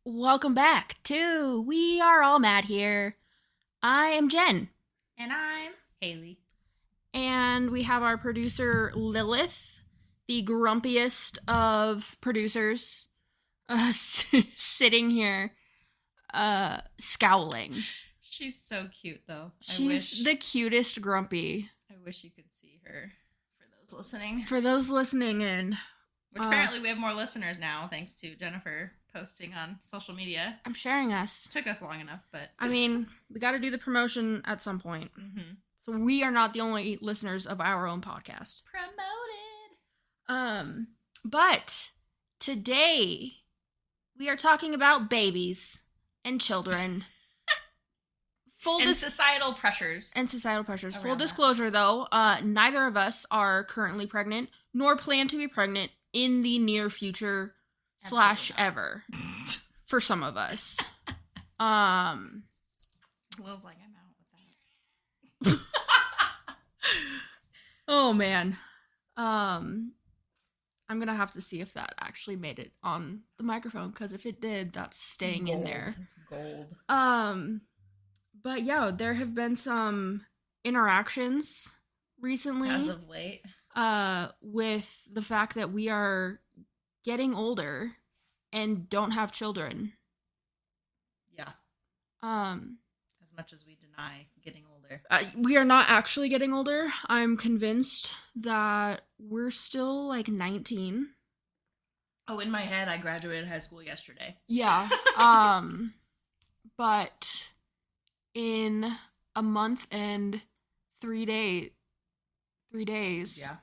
Welcome back to We Are All Mad Here. I am Jen. And I'm Haley. And we have our producer Lilith, the grumpiest of producers, sitting here scowling. She's so cute, though. She's the cutest grumpy. I wish you could see her for those listening. For those listening in. Which apparently we have more listeners now, thanks to Jennifer posting on social media. I'm sharing us. It took us long enough, but... I mean, we got to do the promotion at some point. Mm-hmm. So we are not the only listeners of our own podcast. Promoted! But today we are talking about babies and children. Societal pressures. And societal pressures. Full Around that. disclosure, though, neither of us are currently pregnant, nor plan to be pregnant in the near future / ever. For some of us. Will's like, I'm out with that. Oh, man. I'm gonna have to see if that actually made it on the microphone, because if it did, that's staying in there. It's gold. But yeah, there have been some interactions recently. As of late. With the fact that we are getting older and don't have children. Yeah. As much as we deny getting older. We are not actually getting older. I'm convinced that we're still like 19. Oh, in my head, I graduated high school yesterday. Yeah. But in a month and 3 days, yeah,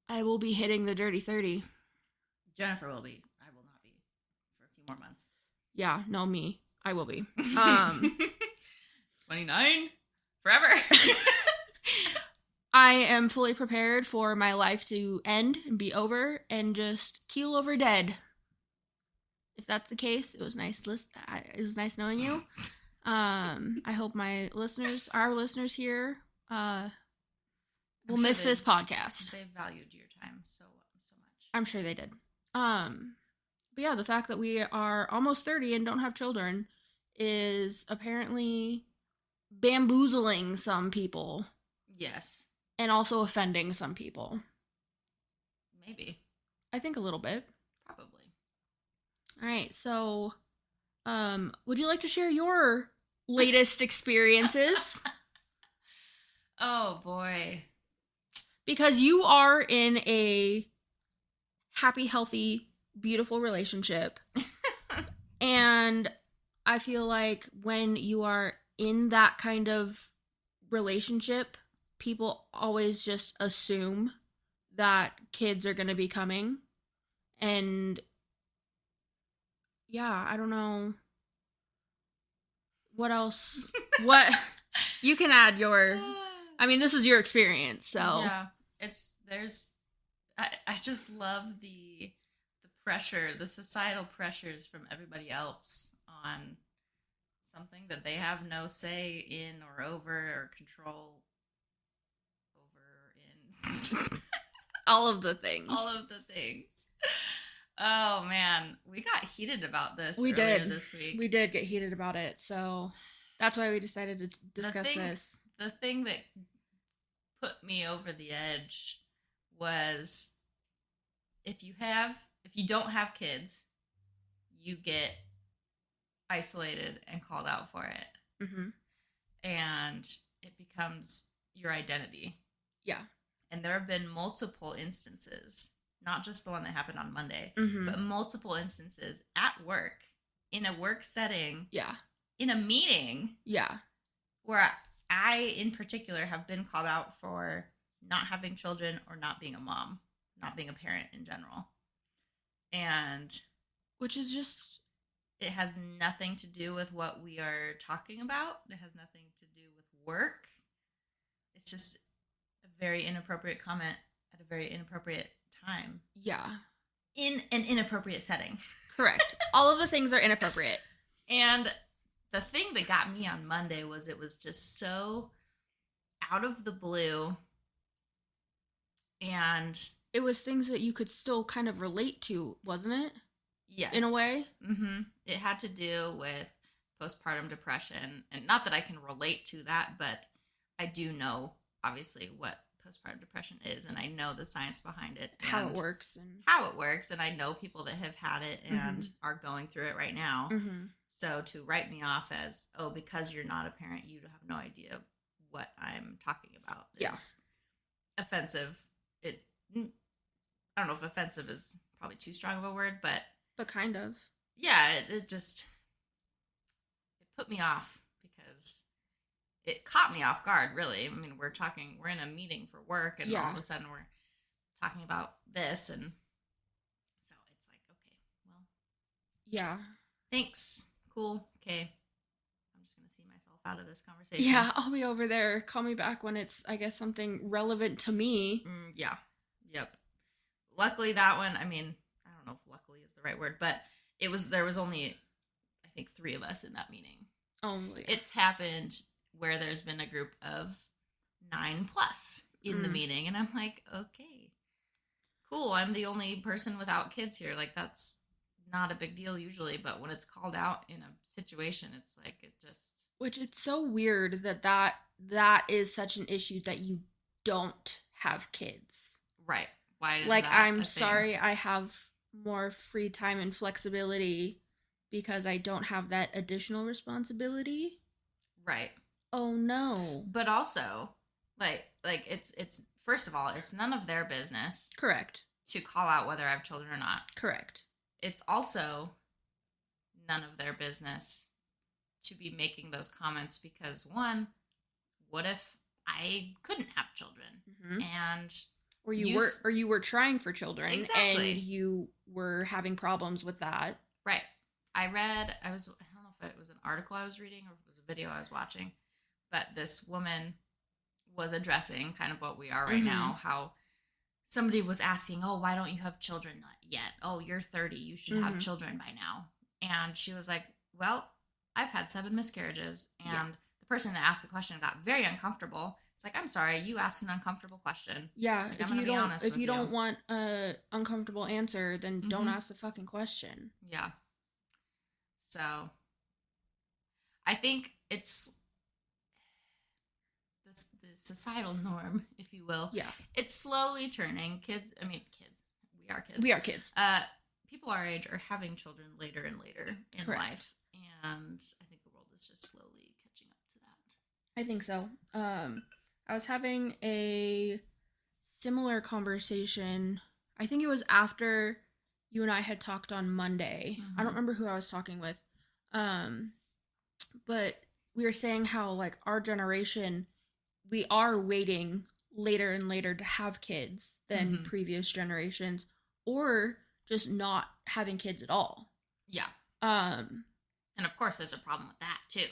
I will be hitting the dirty 30. Jennifer will be. I will not be for a few more months. Yeah, no, me. I will be. 29 forever. I am fully prepared for my life to end and be over and just keel over dead. If that's the case, it was nice. It was nice knowing you. I hope our listeners here, will miss this podcast. They valued your time so much. I'm sure they did. But yeah, the fact that we are almost 30 and don't have children is apparently bamboozling some people. Yes. And also offending some people. Maybe. I think a little bit. Probably. All right, so would you like to share your latest experiences? Oh, boy. Because you are in a happy, healthy, beautiful relationship. And I feel like when you are in that kind of relationship, people always just assume that kids are going to be coming. And yeah, I don't know what else. What you can add your, I mean, this is your experience, so yeah, I just love the pressure, the societal pressures from everybody else on something that they have no say in or over or control over in. all of the things. Oh man, we got heated about this. We earlier did this week. We did get heated about it, so that's why we decided to discuss this. The thing that put me over the edge was if you don't have kids, you get isolated and called out for it. Mm-hmm. And it becomes your identity. Yeah. And there have been multiple instances, not just the one that happened on Monday, mm-hmm. but multiple instances at work, in a work setting, yeah, in a meeting, yeah, where I, in particular, have been called out for not having children or not being a mom, not being a parent in general. And which is just, it has nothing to do with what we are talking about. It has nothing to do with work. It's just a very inappropriate comment at a very inappropriate time. Yeah. In an inappropriate setting. Correct. All of the things are inappropriate. And the thing that got me on Monday was it was just so out of the blue. And it was things that you could still kind of relate to, wasn't it? Yes. in a way. Mm-hmm. It had to do with postpartum depression. And not that I can relate to that, but I do know, obviously, what postpartum depression is. And I know the science behind it. How it And works. And how it works. And I know people that have had it and Mhm. are going through it right now. Mhm. So to write me off as, oh, because you're not a parent, you have no idea what I'm talking about is offensive. It, I don't know if offensive is probably too strong of a word, but kind of. yeah, it just it put me off because it caught me off guard. Really, I mean, we're in a meeting for work, and all of a sudden we're talking about this, and so it's like, okay, well, Yeah. thanks, cool, okay. I'm just gonna see myself out of this conversation. Yeah, I'll be over there. Call me back when it's, I guess, something relevant to me. Yeah, yep. Luckily, that one. I mean, I don't know if "luckily" is the right word, but there was only, I think, 3 of us in that meeting. Only. It's happened where there's been a group of 9 plus in the meeting, and I'm like, okay, cool. I'm the only person without kids here. Like, that's not a big deal usually, but when it's called out in a situation, it's like it just. Which it's so weird that is such an issue that you don't have kids. Right. Why is like that I'm a thing? sorry I have more free time and flexibility because I don't have that additional responsibility. Right. Oh no. But also, like it's first of all, it's none of their business. Correct. To call out whether I have children or not. Correct. It's also none of their business to be making those comments because, one, what if I couldn't have children? Mm-hmm. And or you were trying for children, exactly, and you were having problems with that. Right. I don't know if it was an article I was reading or if it was a video I was watching, but this woman was addressing kind of what we are right now, how somebody was asking, oh, why don't you have children yet? Oh, you're 30. You should have children by now. And she was like, well, I've had 7 miscarriages. And the person that asked the question got very uncomfortable. It's like, I'm sorry, you asked an uncomfortable question. Yeah, like, if you don't want an uncomfortable answer, then don't ask the fucking question. Yeah. So I think it's the societal norm, if you will. Yeah. It's slowly turning. Kids. We are kids. We are kids. People our age are having children later and later in life. And I think the world is just slowly catching up to that. I think so. I was having a similar conversation. I think it was after you and I had talked on Monday. I don't remember who I was talking with. But we were saying how, like, our generation, we are waiting later and later to have kids than previous generations, or just not having kids at all. Yeah. And of course, there's a problem with that too.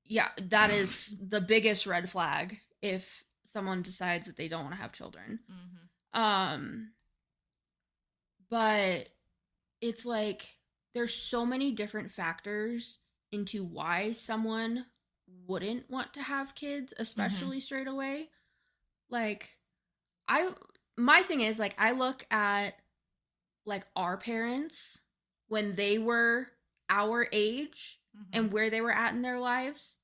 Yeah, that is the biggest red flag if someone decides that they don't want to have children. But it's like there's so many different factors into why someone wouldn't want to have kids, especially straight away. Like, my thing is, like, I look at, like, our parents when they were our age and where they were at in their lives.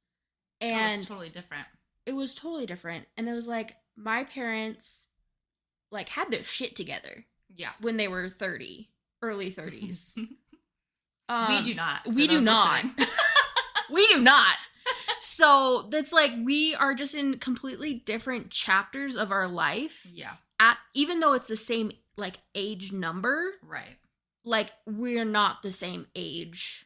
And it was totally different. It was totally different. And it was like, my parents, like, had their shit together. Yeah. When they were 30, early 30s. We do not. We do not. We do not. So that's like, we are just in completely different chapters of our life. Yeah. Even though it's the same, like, age number. Right. Like, we're not the same age.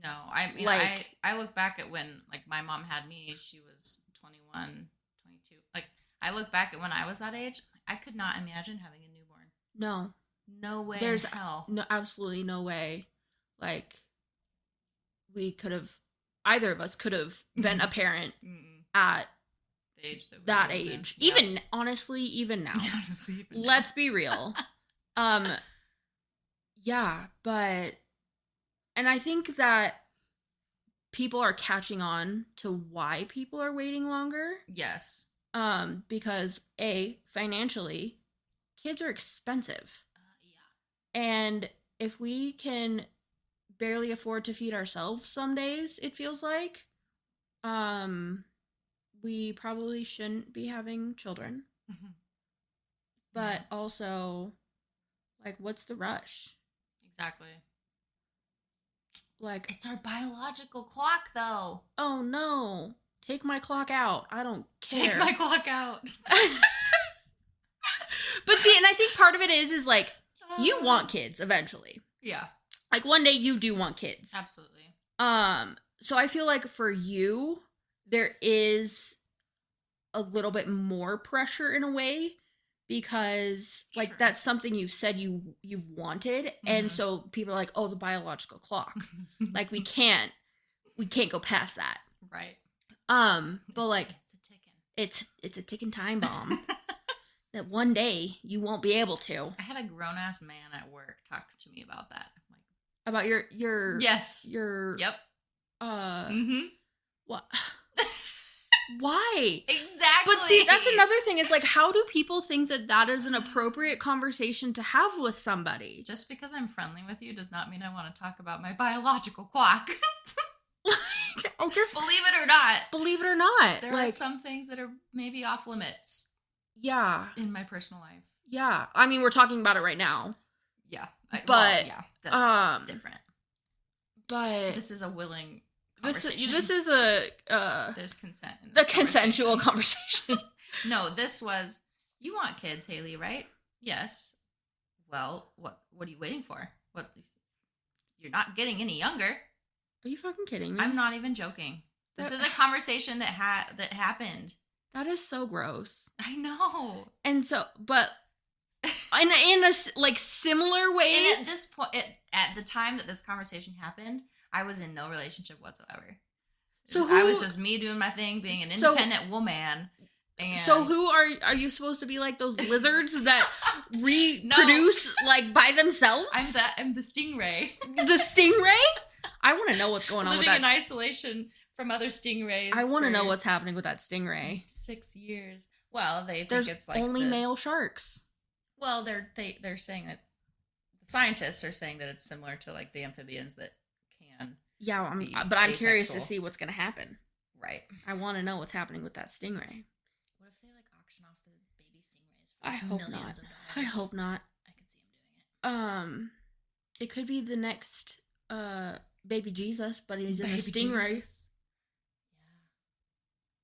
No, I mean, like, I look back at when, like, my mom had me, she was 21, 22. Like, I look back at when I was that age, I could not imagine having a newborn. No. No way There's in hell. No, absolutely no way. Like, either of us could have been a parent at the age that age. Yeah. Even, honestly, even now. Let's be real. Yeah, but, and I think that people are catching on to why people are waiting longer. Yes. Because financially, kids are expensive. Yeah. And if we can barely afford to feed ourselves some days, it feels like. We probably shouldn't be having children. Mhm. But Yeah. also, like, what's the rush? Exactly. Like, It's our biological clock, though. oh no, take my clock out. I don't care. Take my clock out. But see, and I think part of it is like, you want kids eventually. Yeah. Like, one day you do want kids. Absolutely. So I feel like for you, there is a little bit more pressure in a way, because like Sure. that's something you've said you've wanted, and Mhm. so people are like, oh, the biological clock. Like, we can't go past that. Right. But like, it's a ticking. it's a ticking time bomb that one day you won't be able to. I had a grown ass man at work talk to me about that. I'm like, About your yes. your Yep. Mm-hmm. What? Why? Exactly. But see, that's another thing, is like, how do people think that that is an appropriate conversation to have with somebody? Just because I'm friendly with you does not mean I want to talk about my biological clock. Oh, just Believe it or not. believe it or not, There like, are some things that are maybe off limits yeah, in my personal life. yeah. I mean, we're talking about it right now, Yeah. But, yeah, that's different. but This is a willing this conversation. is a There's consent in the this consensual conversation. No, this was, you want kids, Haley, right? Yes. Well, what are you waiting for? What? You're not getting any younger. Are you fucking kidding me? I'm not even joking. This is a conversation that happened. That is so gross. I know. And so, but in a like similar way, And at this point, at the time that this conversation happened, I was in no relationship whatsoever. So I was just me doing my thing, being an independent woman. And so who are you supposed to be, like those lizards that reproduce like by themselves? I'm the stingray. The stingray? I want to know what's going on with that. Living in isolation from other stingrays. I want to know what's happening with that stingray. 6 years. Well, they think There's it's like only male sharks. Well, they're saying that the scientists are saying that it's similar to like the amphibians that can. Yeah, be but I'm curious to asexual. see what's going to happen. Right. I want to know what's happening with that stingray. What if they like auction off the baby stingrays for I hope millions of not. dollars? I hope not. I could see them doing it. It could be the next baby Jesus, but he's in a Baby stingray. Jesus.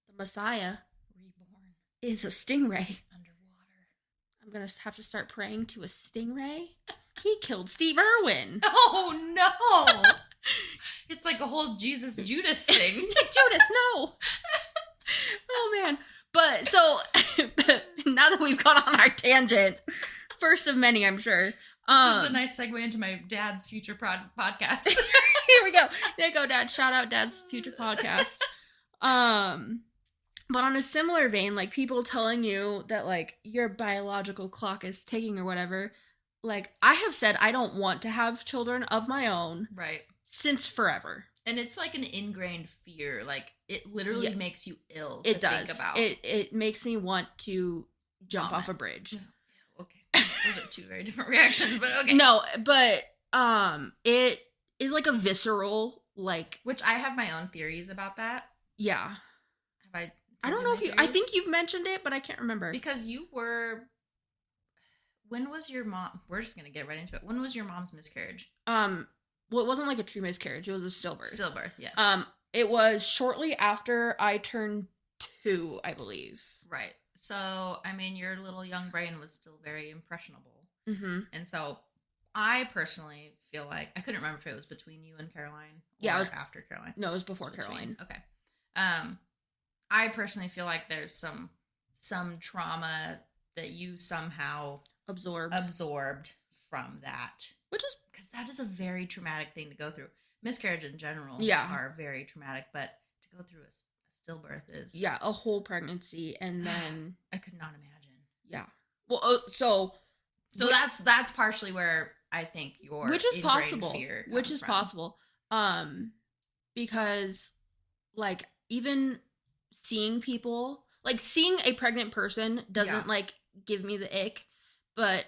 The Messiah Reborn is a stingray. underwater. I'm gonna have to start praying to a stingray. He killed Steve Irwin. Oh no! It's like a whole Jesus Judas thing. Judas, no. Oh man. But so now that we've gone on our tangent, first of many, I'm sure. This is a nice segue into my dad's future podcast. Here we go. There you go, Dad. Shout out Dad's future podcast. But on a similar vein, like people telling you that like your biological clock is ticking or whatever, like I have said I don't want to have children of my own Right. since forever. And it's like an ingrained fear. Like it literally Yeah. makes you ill It to does. think about. It makes me want to jump Vomit. off a bridge. Okay. Those are two very different reactions, but okay. No, but it is like a visceral, like, Which I have my own theories about that. yeah. Have I? I don't know if you. I think you've mentioned it, but I can't remember. Because you were. When was your mom? We're just gonna get right into it. When was your mom's miscarriage? Well, it wasn't like a true miscarriage. It was a stillbirth. Stillbirth, yes. It was shortly after I turned 2, I believe. Right. So, I mean, your little young brain was still very impressionable. Mm-hmm. And so, I personally feel like I couldn't remember if it was between you and Caroline. Yeah, or it was after Caroline. No, it was before Between. Caroline. Okay. I personally feel like there's some trauma that you somehow absorbed from that, which is because that is a very traumatic thing to go through. Miscarriages in general are very traumatic, but to go through a stillbirth is a whole pregnancy, and then I could not imagine. Yeah. Well, so that's partially where I think your which is possible, fear which is from. possible, because like even seeing people, like seeing a pregnant person doesn't like give me the ick, but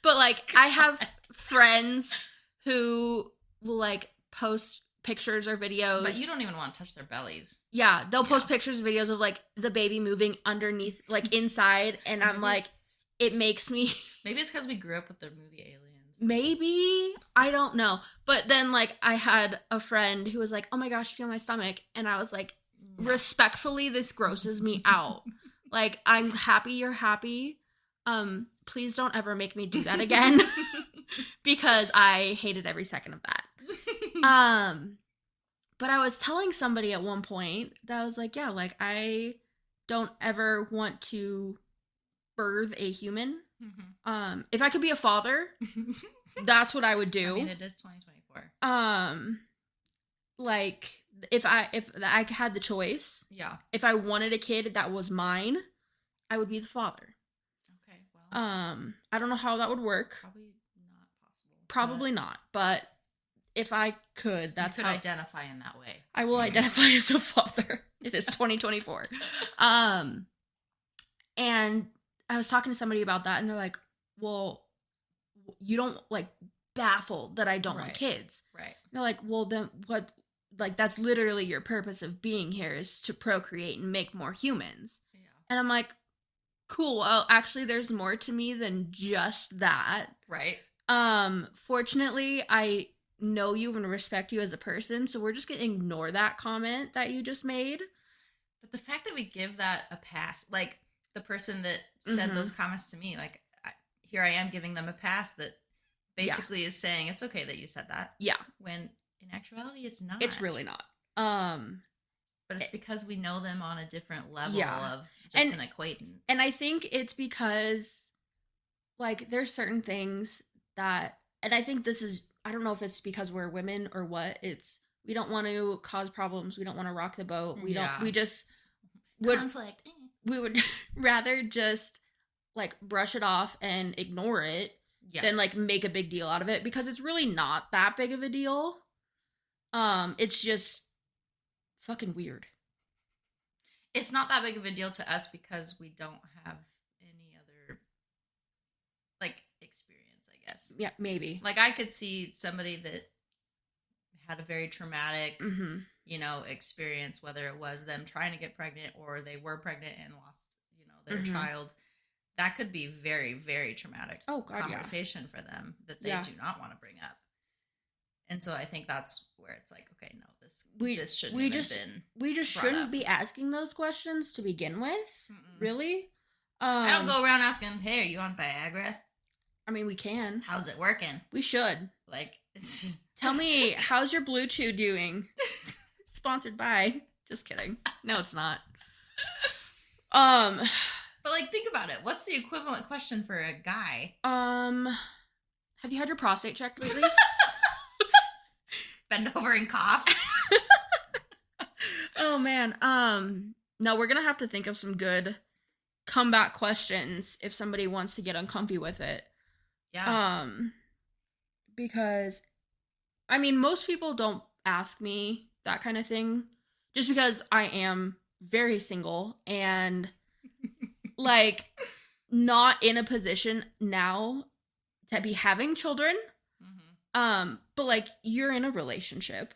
but like I have friends who will like post pictures or videos. But you don't even want to touch their bellies. Yeah, they'll post Yeah. pictures, videos of like the baby moving underneath, like inside, and I'm Maybe like, it's- it makes me Maybe it's because we grew up with the movie Aliens. maybe, I don't know. But then like I had a friend who was like, "Oh my gosh, feel my stomach," and I was like, No. respectfully, this grosses me out. Like, I'm happy you're happy. Please don't ever make me do that again because I hated every second of that. But I was telling somebody at one point that I was like, yeah, like I don't ever want to birth a human. If I could be a father, that's what I would do. I mean, it is 2024. Like if I had the choice, Yeah. if I wanted a kid that was mine, I would be the father. Okay. Well. I don't know how that would work. Probably not possible. Probably not, but if I could, that's you could how identify in that way. I will identify as a father. It is 2024. And I was talking to somebody about that, and they're like, well, you don't like baffled that I don't want Right. kids. Right. And they're like, well, then what? Like, that's literally your purpose of being here is to procreate and make more humans. Yeah. And I'm like, cool. Well, actually, there's more to me than just that. Right. Fortunately, I know you and respect you as a person, so we're just gonna ignore that comment that you just made. But the fact that we give that a pass, like the person that said those comments to me, like here I am giving them a pass that basically is saying it's okay that you said that. Yeah. When in actuality, it's not. It's really not. But it's because we know them on a different level of just an acquaintance. And I think it's because, like, there's certain things that, and I think this is, I don't know if it's because we're women or what, it's, we don't want to cause problems. We don't want to rock the boat. We just would, conflict. we would rather just, like, brush it off and ignore it than, like, make a big deal out of it, because it's really not that big of a deal. It's just fucking weird. It's not that big of a deal to us because we don't have any other, like, experience, I guess. Yeah, maybe. Like, I could see somebody that had a very traumatic, you know, experience, whether it was them trying to get pregnant or they were pregnant and lost, you know, their child. That could be very, very traumatic conversation for them that they do not want to bring up. And so I think that's where it's like, okay, no, this shouldn't have been. We just shouldn't be asking those questions to begin with. Really? I don't go around asking, hey, are you on Viagra? I mean, we can. How's it working? We should. Like, tell me, how's your Blue Chew doing? Sponsored by. Just kidding. No, it's not. But like, think about it. What's the equivalent question for a guy? Have you had your prostate checked lately? Bend over and cough. Oh man. No, we're gonna have to think of some good comeback questions if somebody wants to get uncomfy with it. Yeah. Because I mean, most people don't ask me that kind of thing just because I am very single and like not in a position now to be having children. But like, you're in a relationship,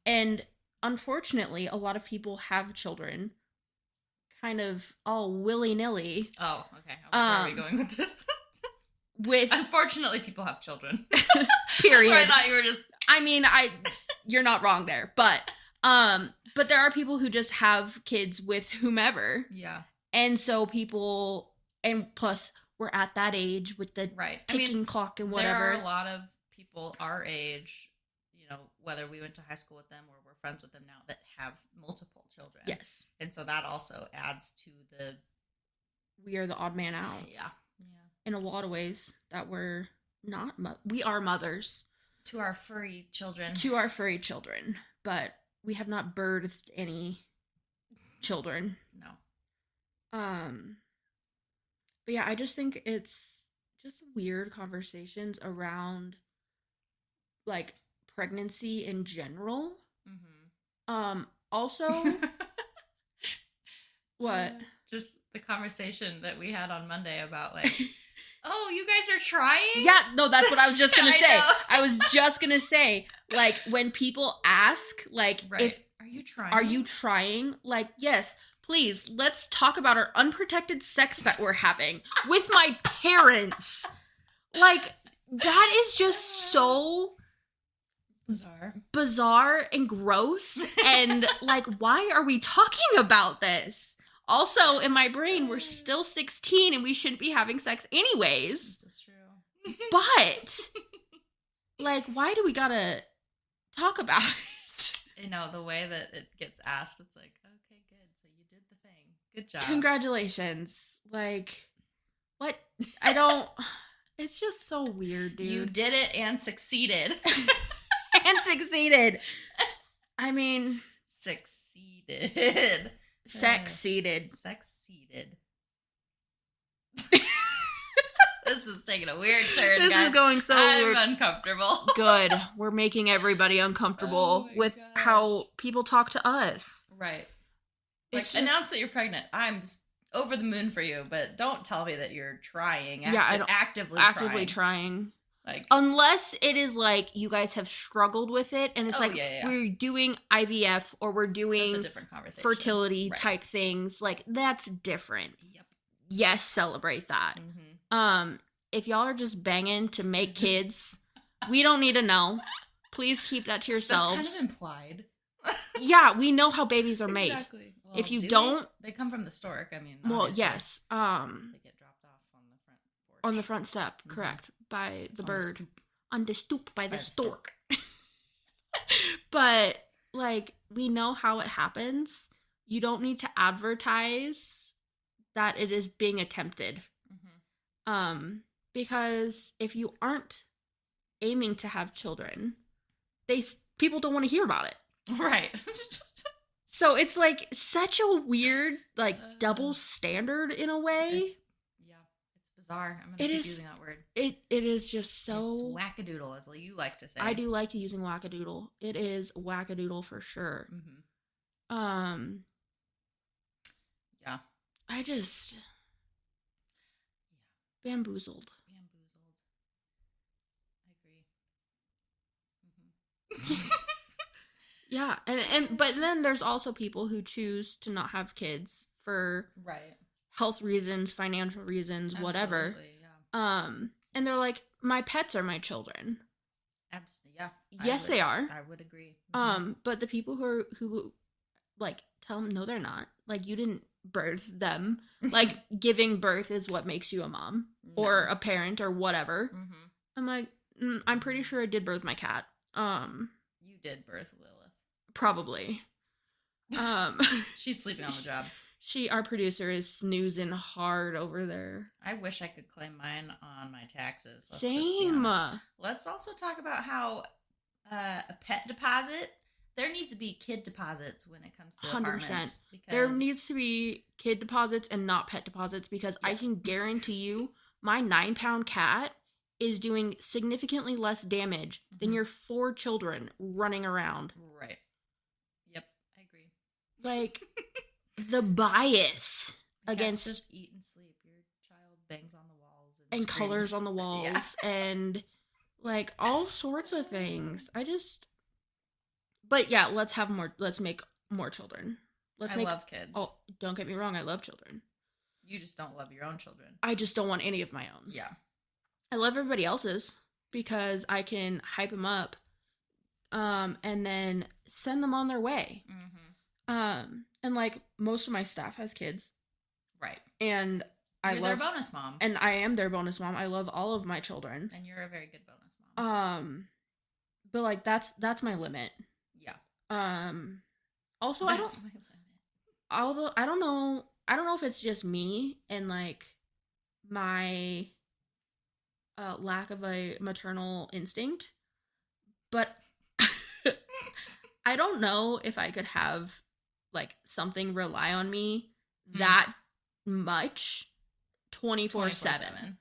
and unfortunately a lot of people have children kind of all willy-nilly. Oh, okay. Where are we going with this? With unfortunately people have children. Period. That's why I thought you were just, I mean, you're not wrong there, but there are people who just have kids with whomever. Yeah. And so people, and plus we're at that age with the ticking clock and whatever. There are a lot of people our age, you know, whether we went to high school with them or we're friends with them now, that have multiple children. Yes. And so that also adds to the... We are the odd man out. Yeah. In a lot of ways that we're not... we are mothers. To our furry children. But we have not birthed any children. No. But yeah, I just think it's just weird conversations around like pregnancy in general. Also, what? Just the conversation that we had on Monday about like Oh, you guys are trying? Yeah, no, that's what I was just gonna I say. know. I was just gonna say, like, when people ask, like, Right. if Are you trying? are you trying? Like, yes, please, let's talk about our unprotected sex that we're having with my parents. Like, that is just so bizarre and gross. And, like, why are we talking about this? Also, in my brain, we're still 16 and we shouldn't be having sex anyways. This is true. But, like, why do we gotta talk about it? You know, the way that it gets asked, it's like, okay, good. So you did the thing. Good job. Congratulations. Like, what? I don't. It's just so weird, dude. You did it and succeeded. And succeeded. I mean, Succeeded. Succeeded. Succeeded. This is taking a weird turn, This guys. is going so I'm weird. uncomfortable. Good. We're making everybody uncomfortable Oh my with gosh. how people talk to us. Right. Like, It's just- announce that you're pregnant. I'm just over the moon for you, but don't tell me that you're trying. Yeah, I don't- actively trying. Like, Unless it is like you guys have struggled with it and it's Oh, like yeah. we're doing IVF or we're that's a doing different conversation. fertility Right. type things. Like, that's different. Yep. Yes, celebrate that. Mm-hmm. If y'all are just banging to make kids, we don't need to know. Please keep that to yourselves. That's kind of implied. Yeah, we know how babies are made. Exactly. Well, If you do don't- they come from the stork. I mean, Well, obviously. yes. They get dropped off on the front porch. On the front step, Mhm. correct, by the On bird. stoop. On the stoop by the By the stork. But, like, we know how it happens. You don't need to advertise that it is being attempted. Mhm. Because if you aren't aiming to have children, people don't want to hear about it. Right. So it's like such a weird, like, double standard in a way. It's bizarre. I'm gonna It keep is- using that word. It is just so. It's wackadoodle, as you like to say. I do like using wackadoodle. It is wackadoodle for sure. Mm-hmm. Yeah. I just bamboozled. Bamboozled. I agree. Mm-hmm. Yeah, and but then there's also people who choose to not have kids for Right. health reasons, financial reasons, whatever. Absolutely, yeah. And they're like, my pets are my children. Absolutely, yeah. Yes, they are. I would agree. Mhm. But the people who like tell them no, they're not. Like, you didn't birth them. Like, giving birth is what makes you a mom or No. a parent or whatever. Mhm. I'm like, I'm pretty sure I did birth my cat. You did birth Lilith. Probably. She's sleeping on the job. Our producer is snoozing hard over there. I wish I could claim mine on my taxes. Let's just be Same. honest. Let's also talk about how a pet deposit. There needs to be kid deposits when it comes to 100%. apartments. Because There needs to be kid deposits and not pet deposits because I Yeah. can guarantee you my 9-pound cat is doing significantly less damage than Mhm. your 4 children running around. Right. Yep, I agree. Like, the bias Cats against just eat and sleep. Your child bangs on the walls and screams. colors on the walls Yeah. and like all sorts of things. But yeah, let's make more children. Let's I make love kids. Oh, don't get me wrong, I love children. You just don't love your own children. I just don't want any of my own. Yeah. I love everybody else's because I can hype them up and then send them on their way. Mm-hmm. And like most of my staff has kids Right. and I You're love their bonus mom. and I am their bonus mom. I love all of my children. And you're a very good bonus mom. But like that's my limit. Yeah. Also That's my limit. I don't know if it's just me and like my lack of a maternal instinct, but I don't know if I could have like something rely on me that much 24/7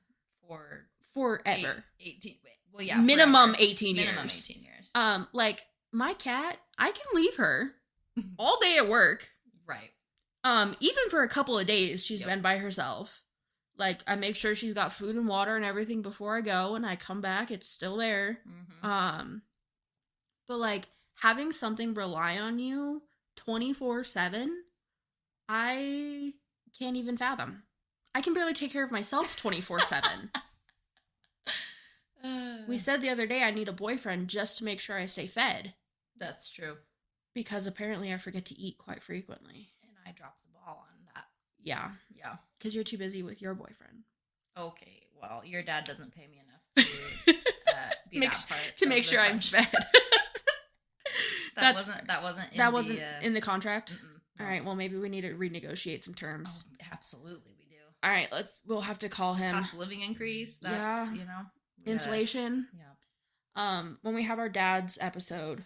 for forever. 18. Well, yeah. Minimum forever. 18 Minimum years. 18 years. Like my cat, I can leave her all day at work. Right. Even for a couple of days she's Yep. been by herself. Like, I make sure she's got food and water and everything before I go, and I come back, it's still there. Mm-hmm. But like having something rely on you 24/7, I can't even fathom. I can barely take care of myself 24/7. We said the other day I need a boyfriend just to make sure I stay fed. That's true. Because apparently I forget to eat quite frequently. And I dropped the ball on that. Yeah. Yeah. Because you're too busy with your boyfriend. Okay. Well, your dad doesn't pay me enough to be that part to make sure I'm fed. That wasn't in the contract. No. All right. Well, maybe we need to renegotiate some terms. Oh, absolutely, we do. All right. We'll have to call him. Cost of living increase. That's Inflation. Yeah. When we have our dad's episode,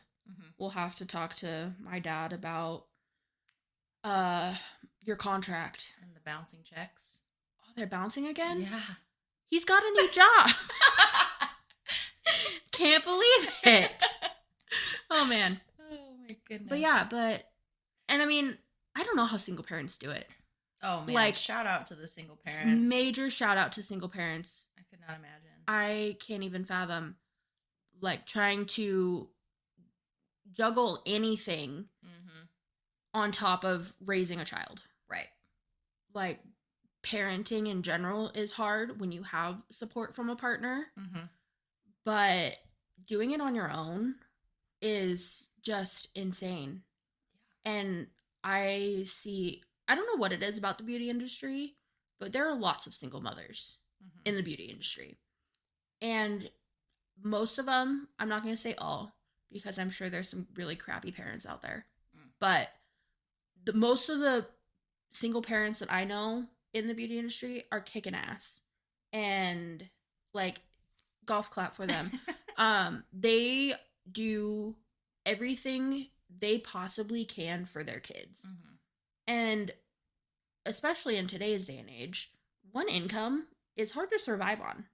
we'll have to talk to my dad about your contract and the bouncing checks. Oh, they're bouncing again? Yeah. He's got a new job. Can't believe it. Oh man. Oh my goodness. But yeah, and I mean, I don't know how single parents do it. Oh man. Like, shout out to the single parents. Major shout out to single parents. I could not imagine. I can't even fathom like trying to juggle anything on top of raising a child. Right. Like, parenting in general is hard when you have support from a partner. But doing it on your own is just insane. Yeah. And I don't know what it is about the beauty industry, but there are lots of single mothers in the beauty industry. And most of them, I'm not going to say all, because I'm sure there's some really crappy parents out there. But most of the single parents that I know in the beauty industry are kicking ass. And like, golf clap for them. They do everything they possibly can for their kids. And especially in today's day and age, one income is hard to survive on.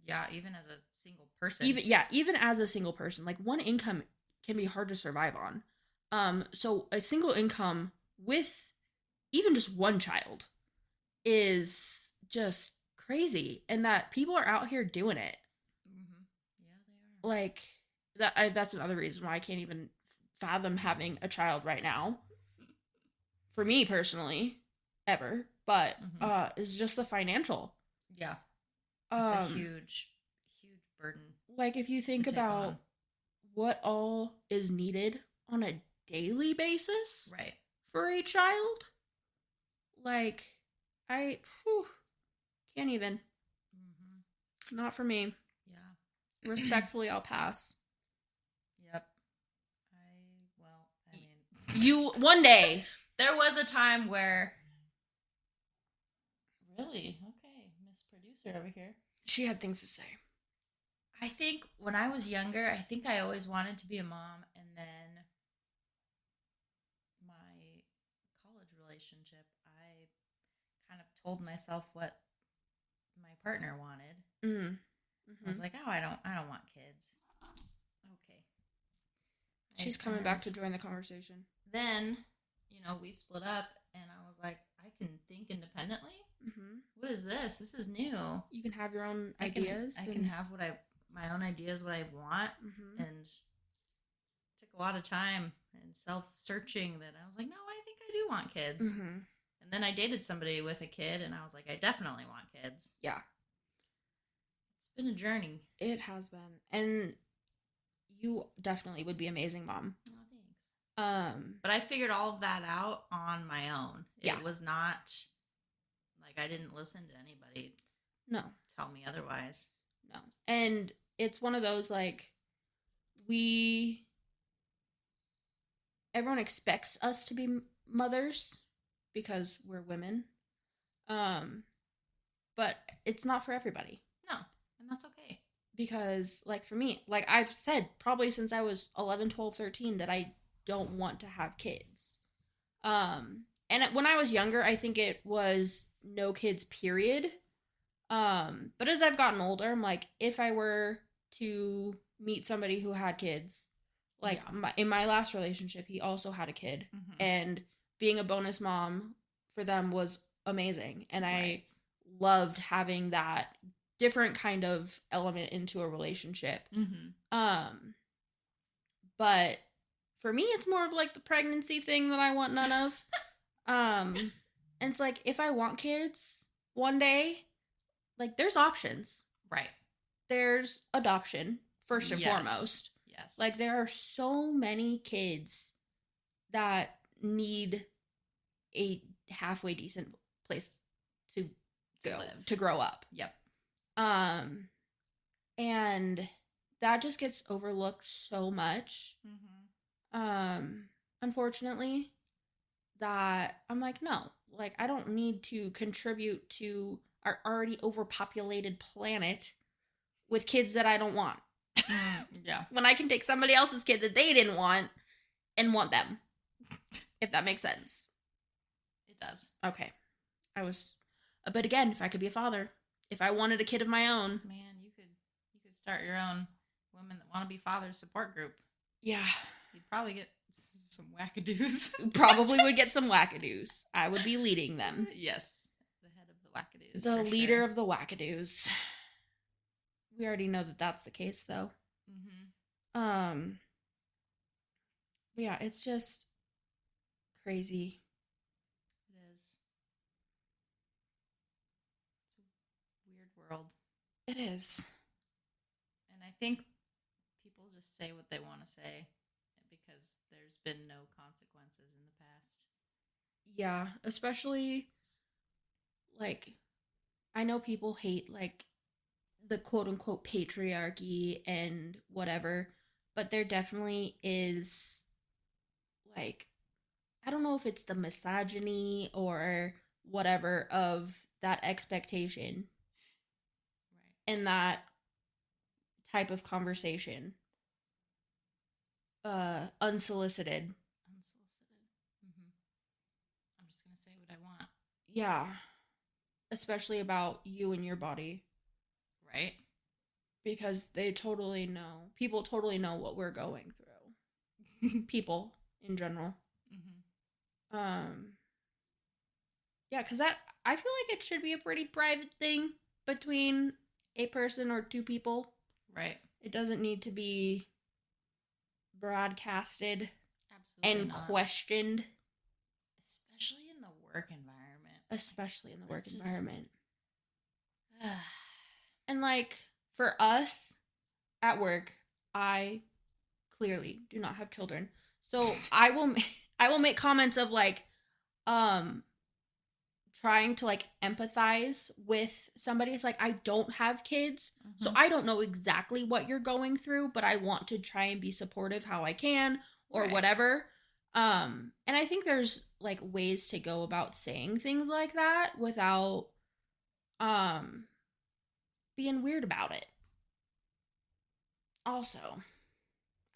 Yeah, even as a single person. Even as a single person, like, one income can be hard to survive on. So a single income with even just one child is just crazy, and that people are out here doing it. Yeah, they are. Like, that's another reason why I can't even fathom having a child right now. For me personally, ever. But it's just the financial. Yeah. It's a huge, huge burden. Like, if you think about what all is needed on a daily basis, right, for a child, like, I can't even. Not for me. Yeah. Respectfully, I'll pass. Yep. You, one day. There was a time where. Really? Okay. Miss Producer over here. She had things to say. I think when I was younger, I think I always wanted to be a mom, and then my college relationship, I kind of told myself what my partner wanted. I was like, oh, I don't want kids. Okay. She's coming back to join the conversation. Then, we split up, and I was like, I can think independently. What is this? This is new. You can have your own ideas. I can have my own ideas, what I want, and it took a lot of time and self-searching that I was like, no, I think I do want kids. And then I dated somebody with a kid, and I was like, I definitely want kids. Yeah. It's been a journey. It has been. And you definitely would be an amazing mom. Oh, thanks. But I figured all of that out on my own. It was not like I didn't listen to anybody. No. Tell me otherwise. No. And it's one of those, like, everyone expects us to be mothers because we're women. But it's not for everybody. No, and that's okay. Because, like, for me, like I've said probably since I was 11, 12, 13 that I don't want to have kids. And when I was younger, I think it was no kids, period. But as I've gotten older, I'm like, if I were to meet somebody who had kids, like in my last relationship, he also had a kid, and being a bonus mom for them was amazing. And I loved having that different kind of element into a relationship. But for me, it's more of like the pregnancy thing that I want none of. And it's like, if I want kids one day, like, there's options. Right. There's adoption, first and foremost. Yes. Like, there are so many kids that need a halfway decent place to go, to grow up. Yep. And that just gets overlooked so much. Unfortunately, that I'm like, no, like, I don't need to contribute to our already overpopulated planet with kids that I don't want. Yeah. When I can take somebody else's kid that they didn't want and want them. If that makes sense. It does. Okay. But again, if I could be a father, if I wanted a kid of my own. Man, you could start your own women that want to be fathers support group. Yeah. You'd probably get some wackadoos. Probably would get some wackadoos. I would be leading them. Yes. The head of the wackadoos. The leader of the wackadoos. We already know that that's the case, though. Yeah, it's just crazy. It is. It's a weird world. It is. And I think people just say what they want to say because there's been no consequences in the past. Yeah, especially, like, I know people hate, like, the quote-unquote patriarchy and whatever, but there definitely is, like, I don't know if it's the misogyny or whatever of that expectation. Right. And that type of conversation. Unsolicited. I'm just gonna say what I want. Yeah. Especially about you and your body. Right. Because they totally know. People totally know what we're going through. People in general. Yeah, because I feel like it should be a pretty private thing between a person or two people. Right. It doesn't need to be broadcasted. Absolutely and not. questioned. Especially in the work environment. And, like, for us at work, I clearly do not have children. So I will make comments of, like, trying to, like, empathize with somebody. It's like, I don't have kids, so I don't know exactly what you're going through, but I want to try and be supportive how I can or whatever. And I think there's, like, ways to go about saying things like that without being weird about it. Also,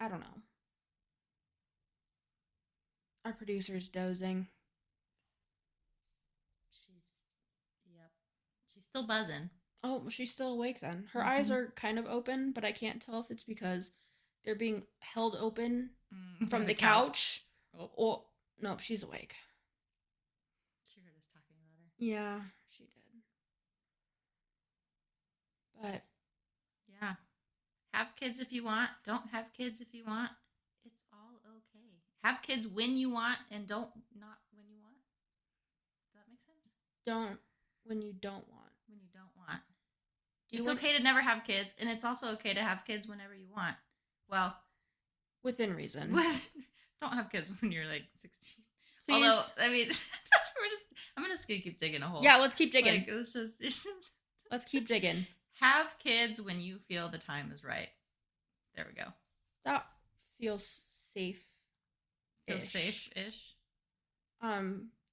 I don't know. Our producer's dozing. She's still buzzing. Oh, she's still awake then. Her eyes are kind of open, but I can't tell if it's because they're being held open from the couch. Or no, she's awake. She heard us talking about her. Yeah, she did. But yeah, have kids if you want. Don't have kids if you want. It's all okay. Have kids when you want, and don't not when you want. Does that make sense? Don't when you don't want. When you don't want. It's okay to never have kids, and it's also okay to have kids whenever you want. Well, within reason. Don't have kids when you're like 16. Please. Although, I mean, I'm just gonna keep digging a hole. Yeah, let's keep digging. Like, let's keep digging. Have kids when you feel the time is right. There we go. That feels safe. Feels safe-ish.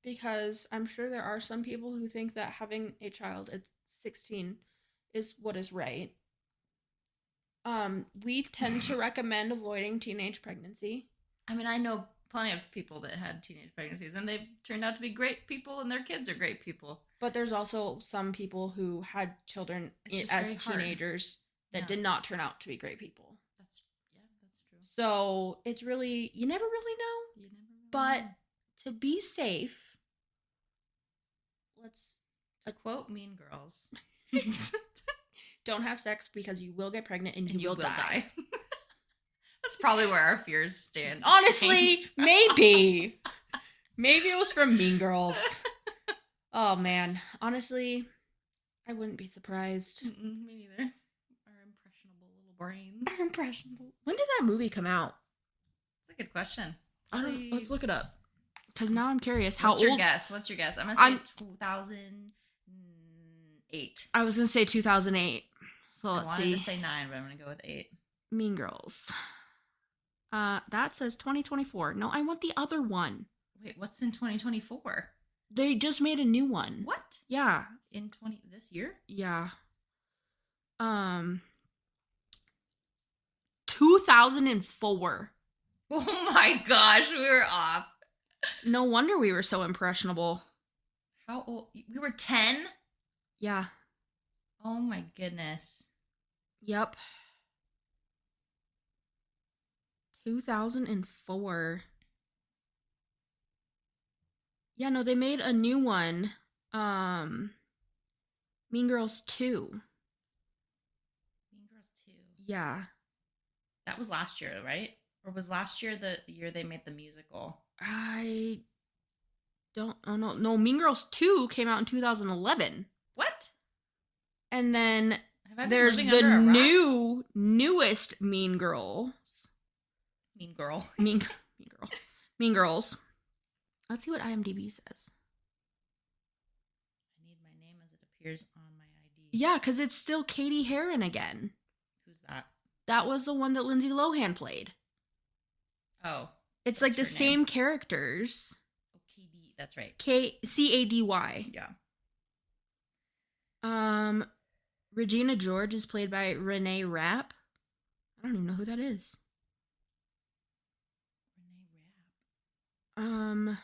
Because I'm sure there are some people who think that having a child at 16 is what is right. We tend to recommend avoiding teenage pregnancy. I mean, I know plenty of people that had teenage pregnancies, and they've turned out to be great people, and their kids are great people. But there's also some people who had children as teenagers that did not turn out to be great people. That's true. So it's really, you never really know. But to be safe, let's To quote Mean Girls. Don't have sex because you will get pregnant and you will die. That's probably where our fears stand. Honestly, maybe. Maybe it was from Mean Girls. Oh, man. Honestly, I wouldn't be surprised. Me neither. Our impressionable little brains. Our impressionable. When did that movie come out? That's a good question. Let's look it up. Because now I'm curious. What's your guess? I'm going to say 2008. I was going to say 2008. So let's see. I wanted to say 9, but I'm going to go with 8. Mean Girls. That says 2024. No, I want the other one. Wait, what's in 2024? They just made a new one. What? Yeah. In this year? Yeah. 2004. Oh my gosh, we were off. No wonder we were so impressionable. How old? We were 10? Yeah. Oh my goodness. Yep. 2004. Yeah, no, they made a new one. Mean Girls 2. Mean Girls 2. Yeah. That was last year, right? Or was last year the year they made the musical? I don't. Oh no, no. Mean Girls 2 came out in 2011. What? And then Have I been there's living the under a rock? newest Mean Girls. Mean Girl. Mean Girls. Let's see what IMDb says. I need my name as it appears on my ID. Yeah, because it's still Katie Heron again. Who's that? That was the one that Lindsay Lohan played. Oh. It's like the same characters. Oh, KD. That's right. Cady. Yeah. Regina George is played by Renee Rapp. I don't even know who that is. I'm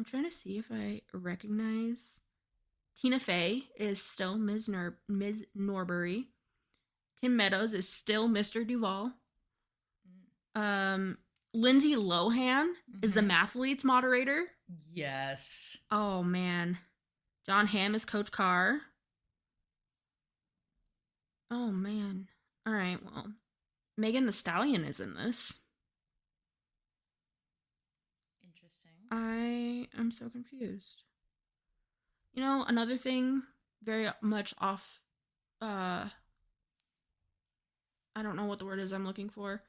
trying to see if I recognize. Tina Fey is still Ms. Norbury. Tim Meadows is still Mr. Duval. Lindsay Lohan is the Mathletes moderator. Yes. Oh, man. John Hamm is Coach Carr. Oh, man. All right, well, Megan Thee Stallion is in this. Interesting. I am so confused. You know, another thing very much off, I don't know what the word is I'm looking for.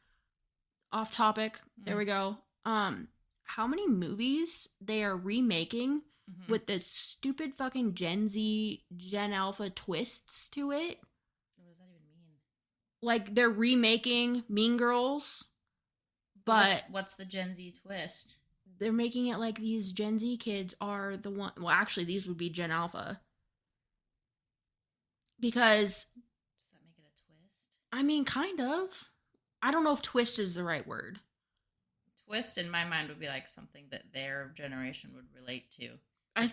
Off topic. There we go. How many movies they are remaking with the stupid fucking Gen Z, Gen Alpha twists to it? What does that even mean? Like, they're remaking Mean Girls, but what's the Gen Z twist? They're making it like these Gen Z kids are the one. Well, actually, these would be Gen Alpha. Because. Does that make it a twist? I mean, kind of. I don't know if twist is the right word. Twist, in my mind, would be like something that their generation would relate to.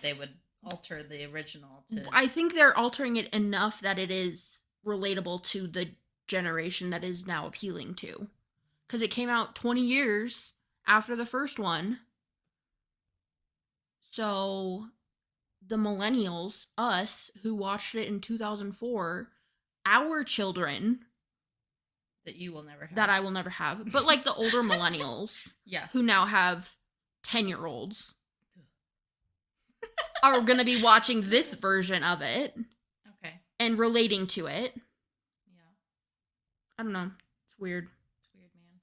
They would alter the original to. I think they're altering it enough that it is relatable to the generation that is now appealing to. Because it came out 20 years after the first one. So the millennials, us, who watched it in 2004, our children... That you will never have. That I will never have. But like the older millennials, yeah, who now have 10-year-olds, are going to be watching this version of it. Okay. And relating to it. Yeah. I don't know. It's weird. It's weird, man.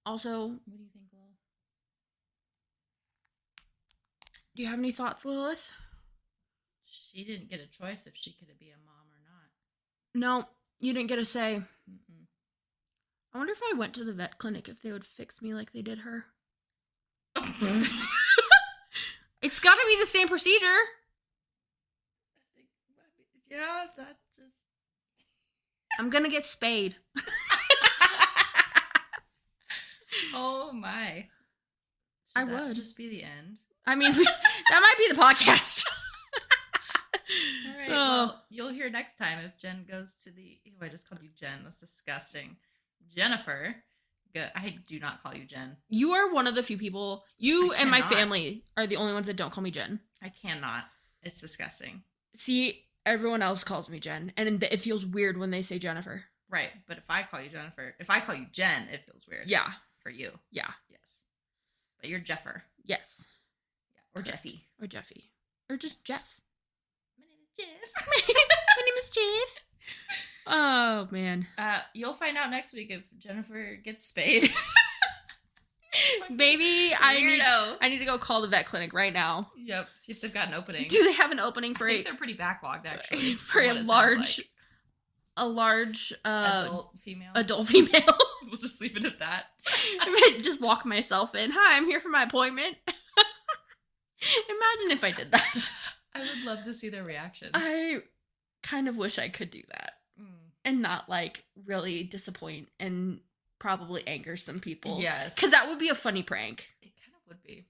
Also, what do you think, Lil? Do you have any thoughts, Lilith? She didn't get a choice if she could be a mom or not. No, you didn't get a say. Mm-mm. I wonder if I went to the vet clinic if they would fix me like they did her. It's got to be the same procedure. Yeah, that just... I'm going to get spayed. Oh my. I Should that would. just be the end? I mean, that might be the podcast. All right. Well, you'll hear next time if Jen goes to the... Ew, I just called you Jen. That's disgusting. Jennifer. I do not call you Jen. You are one of the few people... You and my family are the only ones that don't call me Jen. I cannot. It's disgusting. See, everyone else calls me Jen, and it feels weird when they say Jennifer. Right, but if I call you Jennifer, if I call you Jen, it feels weird. Yeah. For you. Yeah. Yes. But you're Jeffer. Yes. Yeah. Or Jeffy. Or Jeffy. Or just Jeff. My name is Jeff. My name is Jeff. Oh, man. You'll find out next week if Jennifer gets spayed. Maybe Weirdo. I need to go call the vet clinic right now. Yep. See if they've got an opening. Do they have an opening for I think they're pretty backlogged, actually. For a large adult female. Adult female. We'll just leave it at that. Just walk myself in. Hi, I'm here for my appointment. Imagine if I did that. I would love to see their reaction. I kind of wish I could do that. And not, like, really disappoint and probably anger some people. Yes. Because that would be a funny prank. It kind of would be.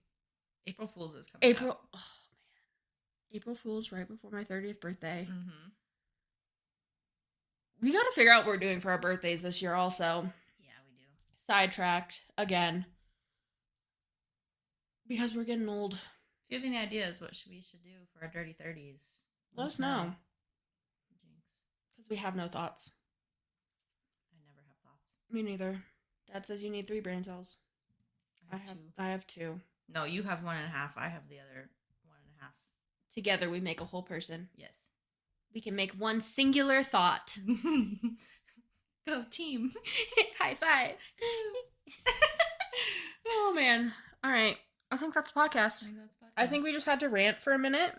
April Fool's is coming up. Oh, man. April Fool's right before my 30th birthday. Mm-hmm. We got to figure out what we're doing for our birthdays this year also. Yeah, we do. Sidetracked again. Because we're getting old. If you have any ideas what we should do for our dirty 30s, let us know. Jinx. Because we have no thoughts. I never have thoughts. Me neither. Dad says you need 3 brain cells. I have 2. No, you have 1.5. I have the other 1.5. Together we make a whole person. Yes. We can make one singular thought. Go team. High five. Oh, man. All right. I think that's the podcast. I think we just had to rant for a minute.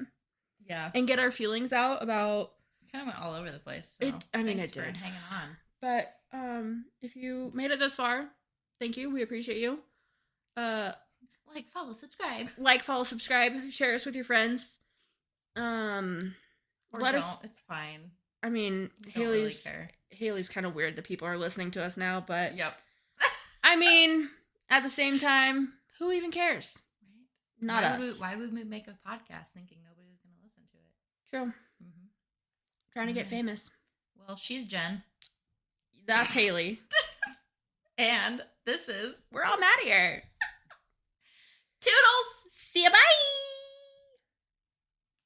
Yeah. And get our feelings out about... Kind of went all over the place. So thanks for hanging on. But if you made it this far, thank you. We appreciate you. Like, follow, subscribe. Like, follow, subscribe. Share us with your friends. Or don't. It's fine. I mean, Haley's kind of weird that people are listening to us now, but... Yep. I mean, at the same time, who even cares? Right? Not us. Why would we make a podcast thinking nobody was going to listen to it? True. Mm-hmm. Trying to get famous. Well, she's Jen. That's Haley. And this is... We're all mad here. Toodles!